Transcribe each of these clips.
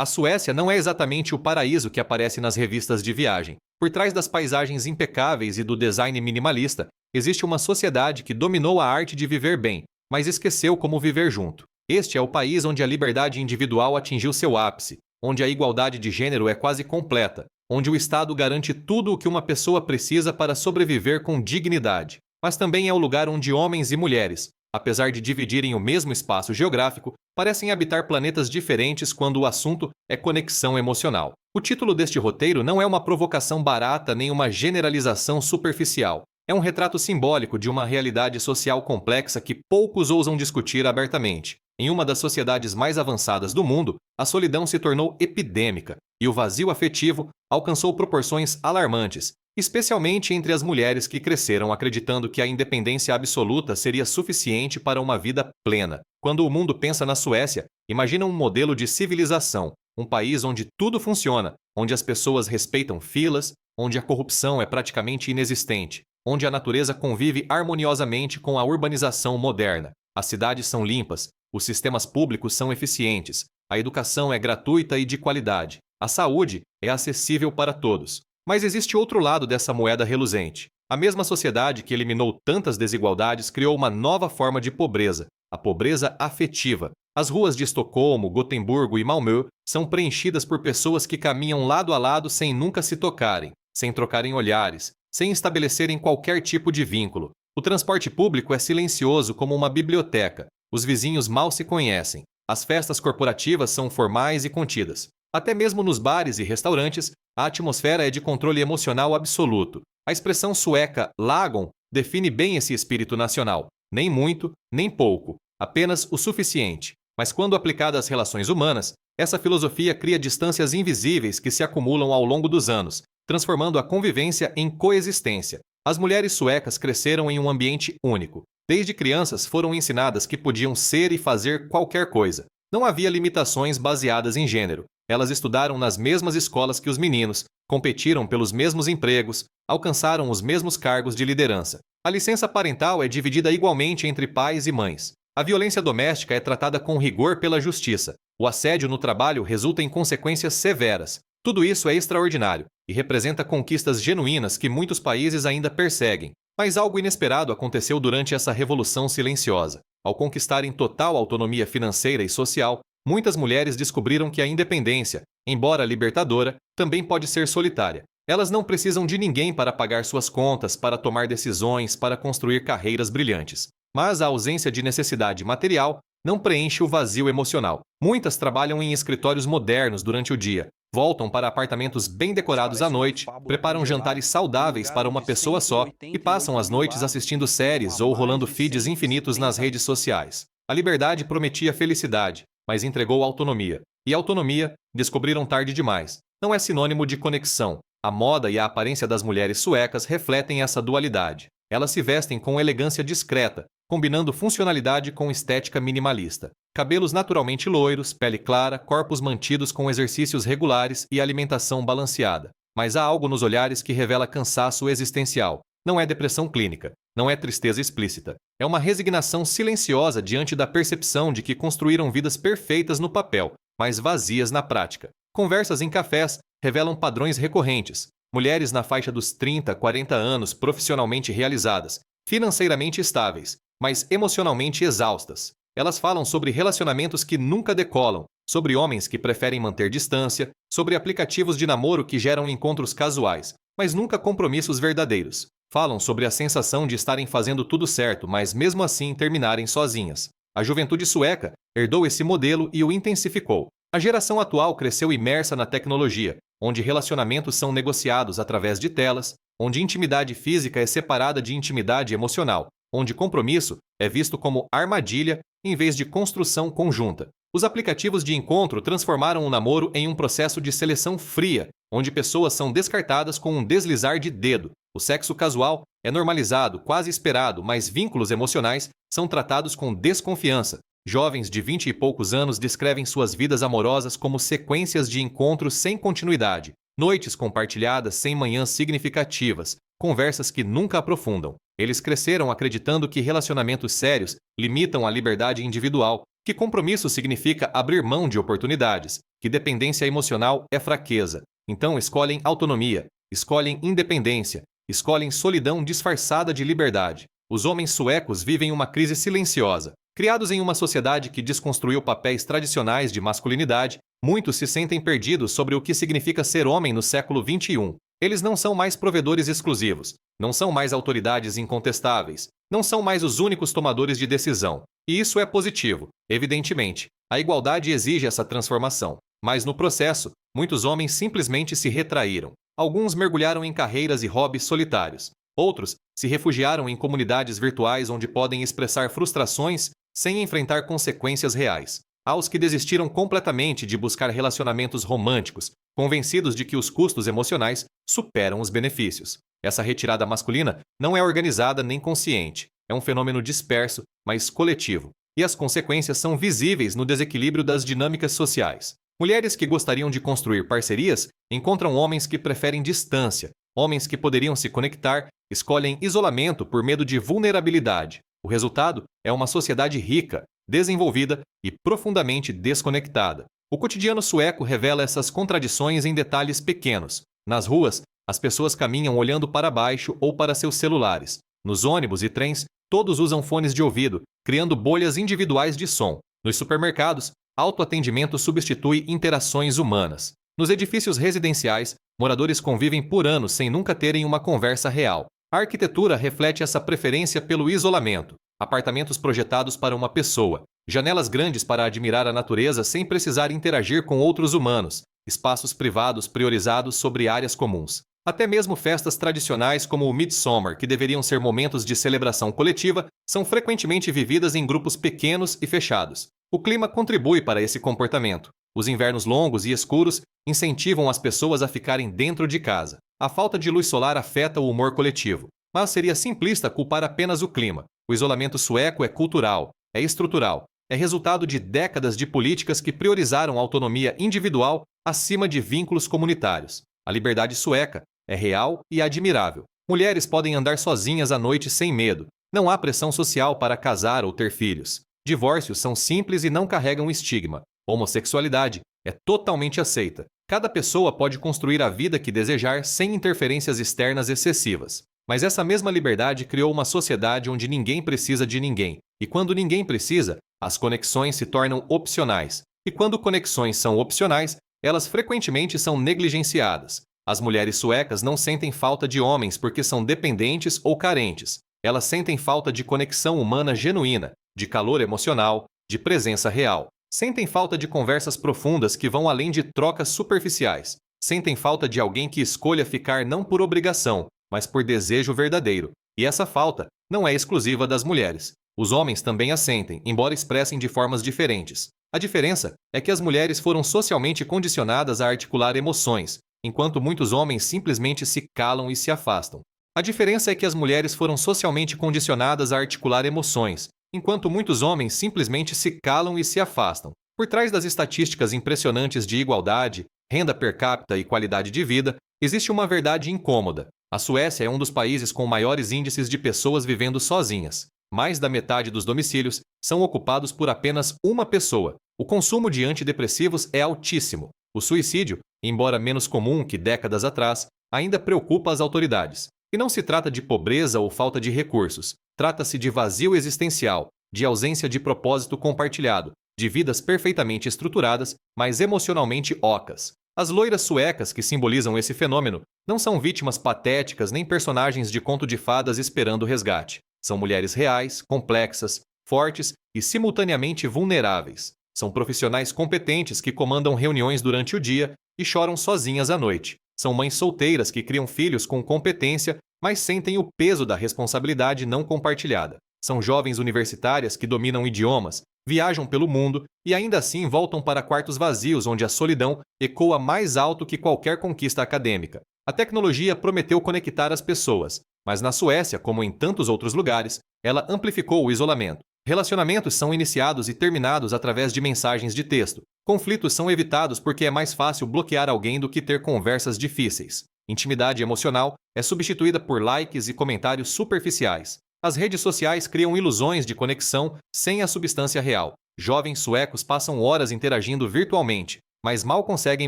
A Suécia não é exatamente o paraíso que aparece nas revistas de viagem. Por trás das paisagens impecáveis e do design minimalista, existe uma sociedade que dominou a arte de viver bem, mas esqueceu como viver junto. Este é o país onde a liberdade individual atingiu seu ápice, onde a igualdade de gênero é quase completa, onde o Estado garante tudo o que uma pessoa precisa para sobreviver com dignidade. Mas também é o lugar onde homens e mulheres, apesar de dividirem o mesmo espaço geográfico, parecem habitar planetas diferentes quando o assunto é conexão emocional. O título deste roteiro não é uma provocação barata nem uma generalização superficial. É um retrato simbólico de uma realidade social complexa que poucos ousam discutir abertamente. Em uma das sociedades mais avançadas do mundo, a solidão se tornou epidêmica e o vazio afetivo alcançou proporções alarmantes, especialmente entre as mulheres que cresceram acreditando que a independência absoluta seria suficiente para uma vida plena. Quando o mundo pensa na Suécia, imagina um modelo de civilização, um país onde tudo funciona, onde as pessoas respeitam filas, onde a corrupção é praticamente inexistente, onde a natureza convive harmoniosamente com a urbanização moderna. As cidades são limpas, os sistemas públicos são eficientes, a educação é gratuita e de qualidade, a saúde é acessível para todos. Mas existe outro lado dessa moeda reluzente. A mesma sociedade que eliminou tantas desigualdades criou uma nova forma de pobreza, a pobreza afetiva. As ruas de Estocolmo, Gotemburgo e Malmö são preenchidas por pessoas que caminham lado a lado sem nunca se tocarem, sem trocarem olhares, sem estabelecerem qualquer tipo de vínculo. O transporte público é silencioso como uma biblioteca. Os vizinhos mal se conhecem. As festas corporativas são formais e contidas. Até mesmo nos bares e restaurantes, a atmosfera é de controle emocional absoluto. A expressão sueca "lagom" define bem esse espírito nacional. Nem muito, nem pouco, apenas o suficiente. Mas quando aplicada às relações humanas, essa filosofia cria distâncias invisíveis que se acumulam ao longo dos anos, transformando a convivência em coexistência. As mulheres suecas cresceram em um ambiente único. Desde crianças foram ensinadas que podiam ser e fazer qualquer coisa. Não havia limitações baseadas em gênero. Elas estudaram nas mesmas escolas que os meninos, competiram pelos mesmos empregos, alcançaram os mesmos cargos de liderança. A licença parental é dividida igualmente entre pais e mães. A violência doméstica é tratada com rigor pela justiça. O assédio no trabalho resulta em consequências severas. Tudo isso é extraordinário e representa conquistas genuínas que muitos países ainda perseguem. Mas algo inesperado aconteceu durante essa revolução silenciosa. Ao conquistarem total autonomia financeira e social, muitas mulheres descobriram que a independência, embora libertadora, também pode ser solitária. Elas não precisam de ninguém para pagar suas contas, para tomar decisões, para construir carreiras brilhantes. Mas a ausência de necessidade material não preenche o vazio emocional. Muitas trabalham em escritórios modernos durante o dia, voltam para apartamentos bem decorados à noite, preparam jantares saudáveis para uma pessoa só e passam as noites assistindo séries ou rolando feeds infinitos nas redes sociais. A liberdade prometia felicidade, mas entregou autonomia. E autonomia, descobriram tarde demais, não é sinônimo de conexão. A moda e a aparência das mulheres suecas refletem essa dualidade. Elas se vestem com elegância discreta, combinando funcionalidade com estética minimalista. Cabelos naturalmente loiros, pele clara, corpos mantidos com exercícios regulares e alimentação balanceada. Mas há algo nos olhares que revela cansaço existencial. Não é depressão clínica, não é tristeza explícita. É uma resignação silenciosa diante da percepção de que construíram vidas perfeitas no papel, mas vazias na prática. Conversas em cafés revelam padrões recorrentes. Mulheres na faixa dos 30, 40 anos profissionalmente realizadas, financeiramente estáveis, mas emocionalmente exaustas. Elas falam sobre relacionamentos que nunca decolam, sobre homens que preferem manter distância, sobre aplicativos de namoro que geram encontros casuais, mas nunca compromissos verdadeiros. Falam sobre a sensação de estarem fazendo tudo certo, mas mesmo assim terminarem sozinhas. A juventude sueca herdou esse modelo e o intensificou. A geração atual cresceu imersa na tecnologia, onde relacionamentos são negociados através de telas, onde intimidade física é separada de intimidade emocional, onde compromisso é visto como armadilha em vez de construção conjunta. Os aplicativos de encontro transformaram o namoro em um processo de seleção fria, onde pessoas são descartadas com um deslizar de dedo. O sexo casual é normalizado, quase esperado, mas vínculos emocionais são tratados com desconfiança. Jovens de 20 e poucos anos descrevem suas vidas amorosas como sequências de encontros sem continuidade, noites compartilhadas sem manhãs significativas, conversas que nunca aprofundam. Eles cresceram acreditando que relacionamentos sérios limitam a liberdade individual, que compromisso significa abrir mão de oportunidades, que dependência emocional é fraqueza. Então escolhem autonomia, escolhem independência, escolhem solidão disfarçada de liberdade. Os homens suecos vivem uma crise silenciosa. Criados em uma sociedade que desconstruiu papéis tradicionais de masculinidade, muitos se sentem perdidos sobre o que significa ser homem no século XXI. Eles não são mais provedores exclusivos, não são mais autoridades incontestáveis, não são mais os únicos tomadores de decisão. E isso é positivo, evidentemente. A igualdade exige essa transformação. Mas no processo, muitos homens simplesmente se retraíram. Alguns mergulharam em carreiras e hobbies solitários. Outros se refugiaram em comunidades virtuais onde podem expressar frustrações sem enfrentar consequências reais. Há os que desistiram completamente de buscar relacionamentos românticos, convencidos de que os custos emocionais superam os benefícios. Essa retirada masculina não é organizada nem consciente. É um fenômeno disperso, mas coletivo. E as consequências são visíveis no desequilíbrio das dinâmicas sociais. Mulheres que gostariam de construir parcerias encontram homens que preferem distância. Homens que poderiam se conectar escolhem isolamento por medo de vulnerabilidade. O resultado é uma sociedade rica, desenvolvida e profundamente desconectada. O cotidiano sueco revela essas contradições em detalhes pequenos. Nas ruas, as pessoas caminham olhando para baixo ou para seus celulares. Nos ônibus e trens, todos usam fones de ouvido, criando bolhas individuais de som. Nos supermercados, autoatendimento substitui interações humanas. Nos edifícios residenciais, moradores convivem por anos sem nunca terem uma conversa real. A arquitetura reflete essa preferência pelo isolamento. Apartamentos projetados para uma pessoa, janelas grandes para admirar a natureza sem precisar interagir com outros humanos, espaços privados priorizados sobre áreas comuns. Até mesmo festas tradicionais como o Midsummer, que deveriam ser momentos de celebração coletiva, são frequentemente vividas em grupos pequenos e fechados. O clima contribui para esse comportamento. Os invernos longos e escuros incentivam as pessoas a ficarem dentro de casa. A falta de luz solar afeta o humor coletivo, mas seria simplista culpar apenas o clima. O isolamento sueco é cultural, é estrutural, é resultado de décadas de políticas que priorizaram a autonomia individual acima de vínculos comunitários. A liberdade sueca é real e admirável. Mulheres podem andar sozinhas à noite sem medo. Não há pressão social para casar ou ter filhos. Divórcios são simples e não carregam estigma. Homossexualidade é totalmente aceita. Cada pessoa pode construir a vida que desejar sem interferências externas excessivas. Mas essa mesma liberdade criou uma sociedade onde ninguém precisa de ninguém. E quando ninguém precisa, as conexões se tornam opcionais. E quando conexões são opcionais, elas frequentemente são negligenciadas. As mulheres suecas não sentem falta de homens porque são dependentes ou carentes. Elas sentem falta de conexão humana genuína, de calor emocional, de presença real. Sentem falta de conversas profundas que vão além de trocas superficiais. Sentem falta de alguém que escolha ficar não por obrigação, mas por desejo verdadeiro. E essa falta não é exclusiva das mulheres. Os homens também a sentem, embora expressem de formas diferentes. A diferença é que as mulheres foram socialmente condicionadas a articular emoções, enquanto muitos homens simplesmente se calam e se afastam. A diferença é que as mulheres foram socialmente condicionadas a articular emoções, enquanto muitos homens simplesmente se calam e se afastam. Por trás das estatísticas impressionantes de igualdade, renda per capita e qualidade de vida, existe uma verdade incômoda. A Suécia é um dos países com maiores índices de pessoas vivendo sozinhas. Mais da metade dos domicílios são ocupados por apenas uma pessoa. O consumo de antidepressivos é altíssimo. O suicídio, embora menos comum que décadas atrás, ainda preocupa as autoridades. E não se trata de pobreza ou falta de recursos. Trata-se de vazio existencial, de ausência de propósito compartilhado, de vidas perfeitamente estruturadas, mas emocionalmente ocas. As loiras suecas que simbolizam esse fenômeno não são vítimas patéticas nem personagens de conto de fadas esperando resgate. São mulheres reais, complexas, fortes e simultaneamente vulneráveis. São profissionais competentes que comandam reuniões durante o dia e choram sozinhas à noite. São mães solteiras que criam filhos com competência, mas sentem o peso da responsabilidade não compartilhada. São jovens universitárias que dominam idiomas, viajam pelo mundo e ainda assim voltam para quartos vazios onde a solidão ecoa mais alto que qualquer conquista acadêmica. A tecnologia prometeu conectar as pessoas, mas na Suécia, como em tantos outros lugares, ela amplificou o isolamento. Relacionamentos são iniciados e terminados através de mensagens de texto. Conflitos são evitados porque é mais fácil bloquear alguém do que ter conversas difíceis. Intimidade emocional é substituída por likes e comentários superficiais. As redes sociais criam ilusões de conexão sem a substância real. Jovens suecos passam horas interagindo virtualmente, mas mal conseguem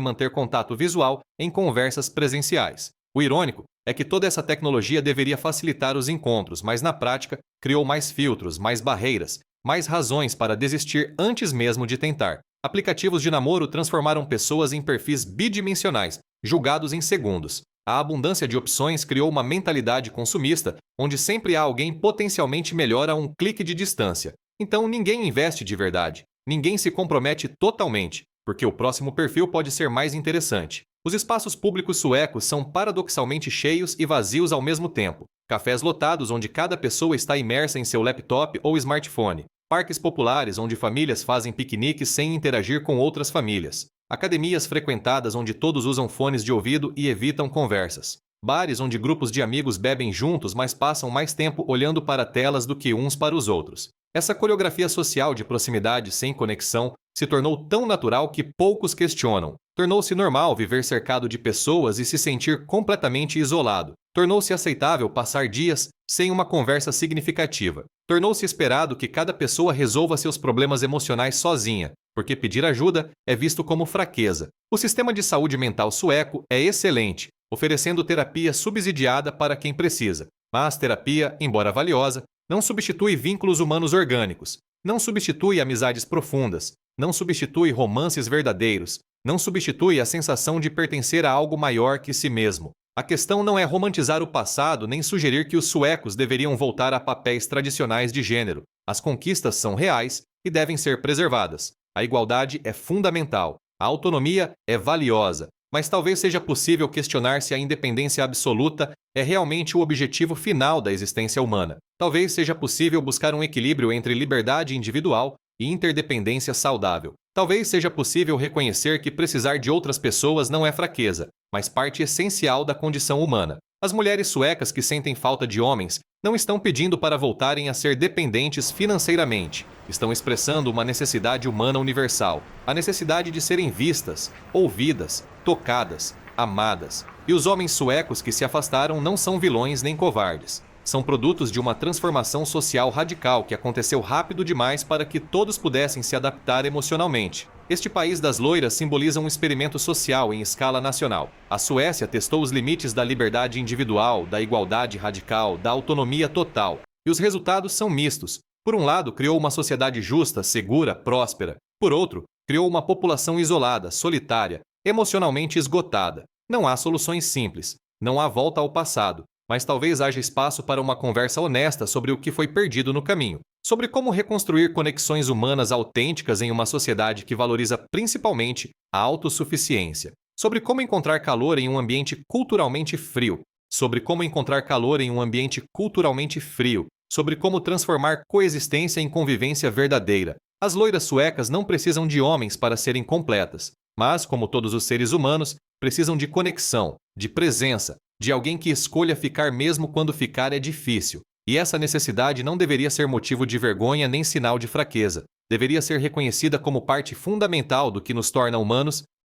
manter contato visual em conversas presenciais. O irônico é que toda essa tecnologia deveria facilitar os encontros, mas na prática criou mais filtros, mais barreiras, mais razões para desistir antes mesmo de tentar. Aplicativos de namoro transformaram pessoas em perfis bidimensionais, julgados em segundos. A abundância de opções criou uma mentalidade consumista, onde sempre há alguém potencialmente melhor a um clique de distância. Então ninguém investe de verdade, ninguém se compromete totalmente, porque o próximo perfil pode ser mais interessante. Os espaços públicos suecos são paradoxalmente cheios e vazios ao mesmo tempo. Cafés lotados onde cada pessoa está imersa em seu laptop ou smartphone. Parques populares onde famílias fazem piqueniques sem interagir com outras famílias. Academias frequentadas onde todos usam fones de ouvido e evitam conversas. Bares onde grupos de amigos bebem juntos, mas passam mais tempo olhando para telas do que uns para os outros. Essa coreografia social de proximidade sem conexão se tornou tão natural que poucos questionam. Tornou-se normal viver cercado de pessoas e se sentir completamente isolado. Tornou-se aceitável passar dias sem uma conversa significativa. Tornou-se esperado que cada pessoa resolva seus problemas emocionais sozinha, porque pedir ajuda é visto como fraqueza. O sistema de saúde mental sueco é excelente, oferecendo terapia subsidiada para quem precisa. Mas terapia, embora valiosa, não substitui vínculos humanos orgânicos, não substitui amizades profundas, não substitui romances verdadeiros, não substitui a sensação de pertencer a algo maior que si mesmo. A questão não é romantizar o passado nem sugerir que os suecos deveriam voltar a papéis tradicionais de gênero. As conquistas são reais e devem ser preservadas. A igualdade é fundamental. A autonomia é valiosa. Mas talvez seja possível questionar se a independência absoluta é realmente o objetivo final da existência humana. Talvez seja possível buscar um equilíbrio entre liberdade individual e interdependência saudável. Talvez seja possível reconhecer que precisar de outras pessoas não é fraqueza, mas parte essencial da condição humana. As mulheres suecas que sentem falta de homens não estão pedindo para voltarem a ser dependentes financeiramente. Estão expressando uma necessidade humana universal, a necessidade de serem vistas, ouvidas, tocadas, amadas. E os homens suecos que se afastaram não são vilões nem covardes. São produtos de uma transformação social radical que aconteceu rápido demais para que todos pudessem se adaptar emocionalmente. Este país das loiras simboliza um experimento social em escala nacional. A Suécia testou os limites da liberdade individual, da igualdade radical, da autonomia total. E os resultados são mistos. Por um lado, criou uma sociedade justa, segura, próspera. Por outro, criou uma população isolada, solitária, emocionalmente esgotada. Não há soluções simples. Não há volta ao passado. Mas talvez haja espaço para uma conversa honesta sobre o que foi perdido no caminho, sobre como reconstruir conexões humanas autênticas em uma sociedade que valoriza principalmente a autossuficiência, sobre como encontrar calor em um ambiente culturalmente frio, sobre como encontrar calor em um ambiente culturalmente frio, sobre como transformar coexistência em convivência verdadeira. As loiras suecas não precisam de homens para serem completas, mas, como todos os seres humanos, precisam de conexão, de presença, de alguém que escolha ficar mesmo quando ficar é difícil. E essa necessidade não deveria ser motivo de vergonha nem sinal de fraqueza. Deveria ser reconhecida como parte fundamental do que nos torna humanos